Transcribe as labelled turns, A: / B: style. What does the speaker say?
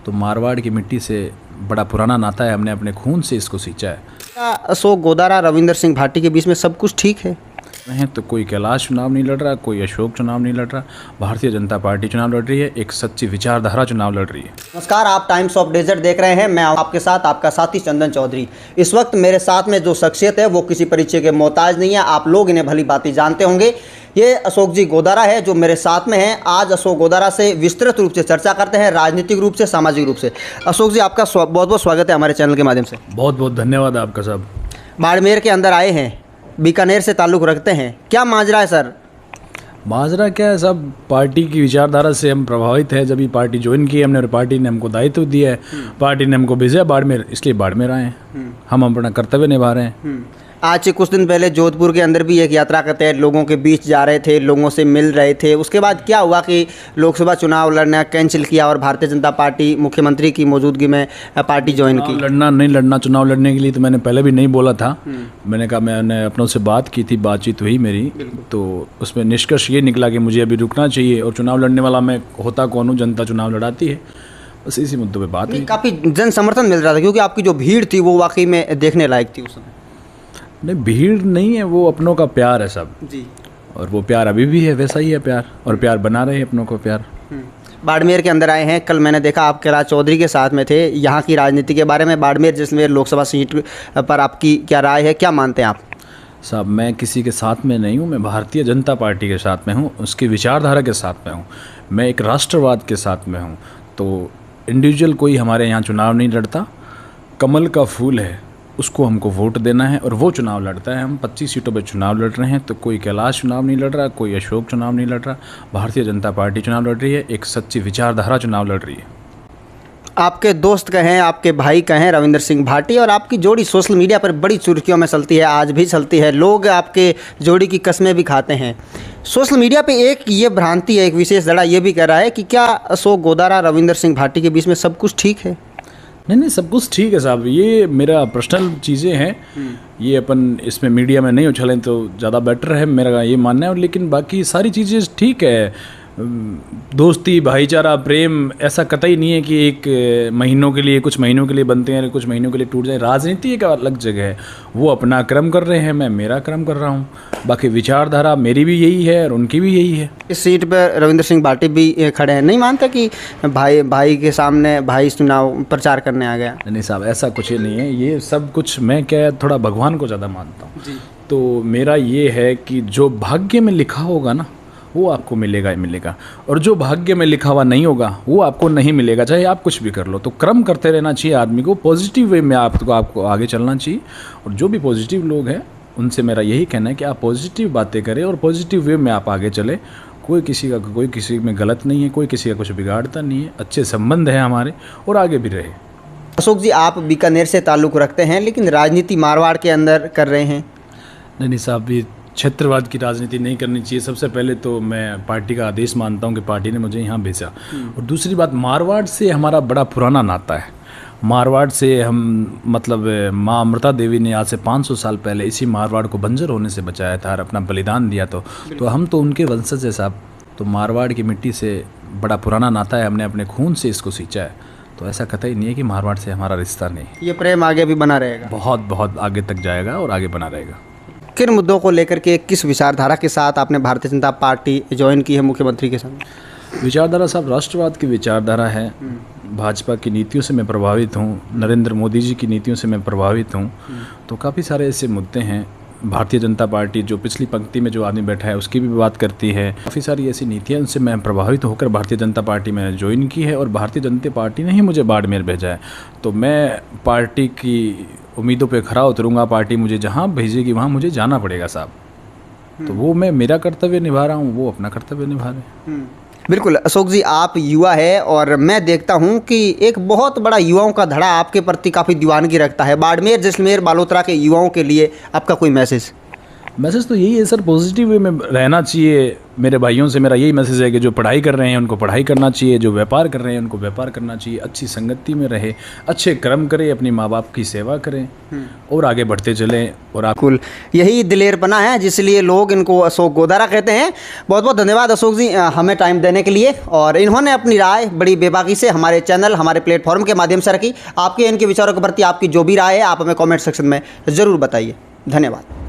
A: तो मारवाड़ की मिट्टी से बड़ा पुराना नाता है, हमने अपने खून से इसको सींचा है।
B: क्या अशोक गोदारा रविंदर सिंह भाटी के बीच में सब कुछ ठीक है?
A: हैं तो कोई कैलाश चुनाव नहीं लड़ रहा, कोई अशोक चुनाव नहीं लड़ रहा, भारतीय जनता पार्टी चुनाव लड़ रही है, एक सच्ची विचारधारा चुनाव लड़ रही है।
B: नमस्कार, आप टाइम्स ऑफ डेजर्ट देख रहे हैं। मैं आपके साथ आपका साथी चंदन चौधरी। इस वक्त मेरे साथ में जो शख्सियत है वो किसी परिचय के मोहताज नहीं है, आप लोग इन्हें भली भांति जानते होंगे। ये अशोक जी गोदारा है जो मेरे साथ में हैं। आज अशोक गोदारा से विस्तृत रूप से चर्चा करते हैं, राजनीतिक रूप से, सामाजिक रूप से। अशोक जी, आपका बहुत बहुत स्वागत है हमारे चैनल के माध्यम से।
A: बहुत बहुत धन्यवाद आपका साहब।
B: बाड़मेर के अंदर आए हैं, बीकानेर से ताल्लुक़ रखते हैं, क्या माजरा है सर?
A: माजरा क्या है साहब, पार्टी की विचारधारा से हम प्रभावित हैं। जब ये पार्टी ज्वाइन की हमने और पार्टी ने हमको दायित्व दिया है, पार्टी ने हमको भेजा बाड़मेर, इसलिए बाड़मेर आए हैं। हम अपना कर्तव्य निभा रहे हैं।
B: आज से कुछ दिन पहले जोधपुर के अंदर भी एक यात्रा करते हैं, लोगों के बीच जा रहे थे, लोगों से मिल रहे थे। उसके बाद क्या हुआ कि लोकसभा चुनाव लड़ना कैंसिल किया और भारतीय जनता पार्टी मुख्यमंत्री की मौजूदगी में पार्टी ज्वाइन की।
A: लड़ना नहीं लड़ना, चुनाव लड़ने के लिए तो मैंने पहले भी नहीं बोला था। मैंने कहा, मैंने अपनों से बात की थी, बातचीत हुई मेरी, तो उसमें निष्कर्ष ये निकला कि मुझे अभी रुकना चाहिए। और चुनाव लड़ने वाला मैं होता कौन हूँ, जनता चुनाव लड़ाती है, बस इसी मुद्दों पे बात हुई।
B: काफ़ी जन समर्थन मिल रहा था क्योंकि आपकी जो भीड़ थी वो वाकई में देखने लायक थी उस समय।
A: नहीं, भीड़ नहीं है, वो अपनों का प्यार है सब
B: जी,
A: और वो प्यार अभी भी है, वैसा ही है प्यार, और प्यार बना रहे अपनों को प्यार।
B: बाड़मेर के अंदर आए हैं। कल मैंने देखा आप कैलाश चौधरी के साथ में थे। यहाँ की राजनीति के बारे में, बाड़मेर जैसलमेर लोकसभा सीट पर आपकी क्या राय है, क्या मानते हैं आप?
A: साहब, मैं किसी के साथ में नहीं हूँ, मैं भारतीय जनता पार्टी के साथ में हूँ, उसकी विचारधारा के साथ में हूँ, मैं एक राष्ट्रवाद के साथ में हूँ। तो इंडिविजुअल कोई हमारे यहाँ चुनाव नहीं लड़ता, कमल का फूल है, उसको हमको वोट देना है और वो चुनाव लड़ता है। हम 25 सीटों पे चुनाव लड़ रहे हैं, तो कोई कैलाश चुनाव नहीं लड़ रहा, कोई अशोक चुनाव नहीं लड़ रहा, भारतीय जनता पार्टी चुनाव लड़ रही है, एक सच्ची विचारधारा चुनाव लड़ रही है।
B: आपके दोस्त कहें, आपके भाई कहें, रविंदर सिंह भाटी और आपकी जोड़ी सोशल मीडिया पर बड़ी सुर्खियों में चलती है, आज भी चलती है। लोग आपके जोड़ी की कस्में भी खाते हैं। सोशल मीडिया पे एक ये भ्रांति है, एक विशेष धड़ा ये भी कह रहा है कि क्या अशोक गोदारा रविंदर सिंह भाटी के बीच में सब कुछ ठीक है?
A: नहीं, सब कुछ ठीक है साहब, ये मेरा पर्सनल चीज़ें हैं, ये अपन इसमें मीडिया में नहीं उछलें तो ज़्यादा बेटर है, मेरा ये मानना है। लेकिन बाकी सारी चीज़ें ठीक है। दोस्ती, भाईचारा, प्रेम ऐसा कतई नहीं है कि एक महीनों के लिए, कुछ महीनों के लिए बनते हैं, कुछ महीनों के लिए टूट जाए। राजनीति एक अलग जगह है, वो अपना क्रम कर रहे हैं, मैं मेरा क्रम कर रहा हूँ। बाकी विचारधारा मेरी भी यही है और उनकी भी यही है।
B: इस सीट पर रविंदर सिंह भाटी भी खड़े हैं। नहीं मानते कि भाई के सामने भाई चुनाव प्रचार करने आ गया?
A: नहीं साहब, ऐसा कुछ ही नहीं है। ये सब कुछ मैं क्या, थोड़ा भगवान को ज़्यादा मानता हूँ। तो मेरा ये है कि जो भाग्य में लिखा होगा ना, वो आपको मिलेगा ही मिलेगा, और जो भाग्य में लिखा हुआ नहीं होगा वो आपको नहीं मिलेगा, चाहे आप कुछ भी कर लो। तो क्रम करते रहना चाहिए आदमी को, पॉजिटिव वे में आपको आगे चलना चाहिए। और जो भी पॉजिटिव लोग हैं उनसे मेरा यही कहना है कि आप पॉजिटिव बातें करें और पॉजिटिव वे में आप आगे चले। कोई किसी में गलत नहीं है, कोई किसी का कुछ बिगाड़ता नहीं है, अच्छे संबंध हैं हमारे और आगे भी रहे।
B: अशोक जी, आप बीकानेर से ताल्लुक़ रखते हैं लेकिन राजनीति मारवाड़ के अंदर कर रहे हैं।
A: नहीं साहब, ये क्षेत्रवाद की राजनीति नहीं करनी चाहिए। सबसे पहले तो मैं पार्टी का आदेश मानता हूँ कि पार्टी ने मुझे यहाँ भेजा। और दूसरी बात, मारवाड़ से हमारा बड़ा पुराना नाता है। मारवाड़ से हम मतलब माँ अमृता देवी ने आज से 500 साल पहले इसी मारवाड़ को बंजर होने से बचाया था और अपना बलिदान दिया। तो हम तो उनके वंशज है साहब। तो मारवाड़ की मिट्टी से बड़ा पुराना नाता है, हमने अपने खून से इसको सींचा है। तो ऐसा कतई नहीं है कि मारवाड़ से हमारा रिश्ता नहीं।
B: ये प्रेम आगे भी बना रहेगा? बहुत
A: बहुत आगे तक जाएगा और आगे बना रहेगा।
B: किन मुद्दों को लेकर के, किस विचारधारा के साथ आपने भारतीय जनता पार्टी ज्वाइन की है मुख्यमंत्री के साथ?
A: विचारधारा साहब राष्ट्रवाद की विचारधारा है। भाजपा की नीतियों से मैं प्रभावित हूँ, नरेंद्र मोदी जी की नीतियों से मैं प्रभावित हूँ। तो काफ़ी सारे ऐसे मुद्दे हैं। भारतीय जनता पार्टी जो पिछली पंक्ति में जो आदमी बैठा है उसकी भी बात करती है। काफ़ी सारी ऐसी नीतियाँ, उनसे मैं प्रभावित होकर भारतीय जनता पार्टी में ज्वाइन की है और भारतीय जनता पार्टी ने ही मुझे बाड़मेर भेजा है। तो मैं पार्टी की उम्मीदों पे खरा उतरूँगा। पार्टी मुझे जहाँ भेजेगी वहाँ मुझे जाना पड़ेगा साहब। तो वो मैं मेरा कर्तव्य निभा रहा हूँ, वो अपना कर्तव्य निभा रहे हैं।
B: बिल्कुल अशोक जी, आप युवा है और मैं देखता हूं कि एक बहुत बड़ा युवाओं का धड़ा आपके प्रति काफ़ी दीवानगी रखता है। बाड़मेर, जैसलमेर, बालोतरा के युवाओं के लिए आपका कोई मैसेज?
A: मैसेज तो यही है सर, पॉजिटिव वे में रहना चाहिए। मेरे भाइयों से मेरा यही मैसेज है कि जो पढ़ाई कर रहे हैं उनको पढ़ाई करना चाहिए, जो व्यापार कर रहे हैं उनको व्यापार करना चाहिए, अच्छी संगति में रहे, अच्छे कर्म करें, अपनी माँ बाप की सेवा करें और आगे बढ़ते चलें। और आप
B: बिल्कुल यही दिलेरपना है जिसलिए लोग इनको अशोक गोदारा कहते हैं। बहुत बहुत धन्यवाद अशोक जी हमें टाइम देने के लिए, और इन्होंने अपनी राय बड़ी बेबाकी से हमारे चैनल, हमारे प्लेटफॉर्म के माध्यम से रखी। आपके इनके विचारों के प्रति आपकी जो भी राय है आप हमें कमेंट सेक्शन में ज़रूर बताइए। धन्यवाद।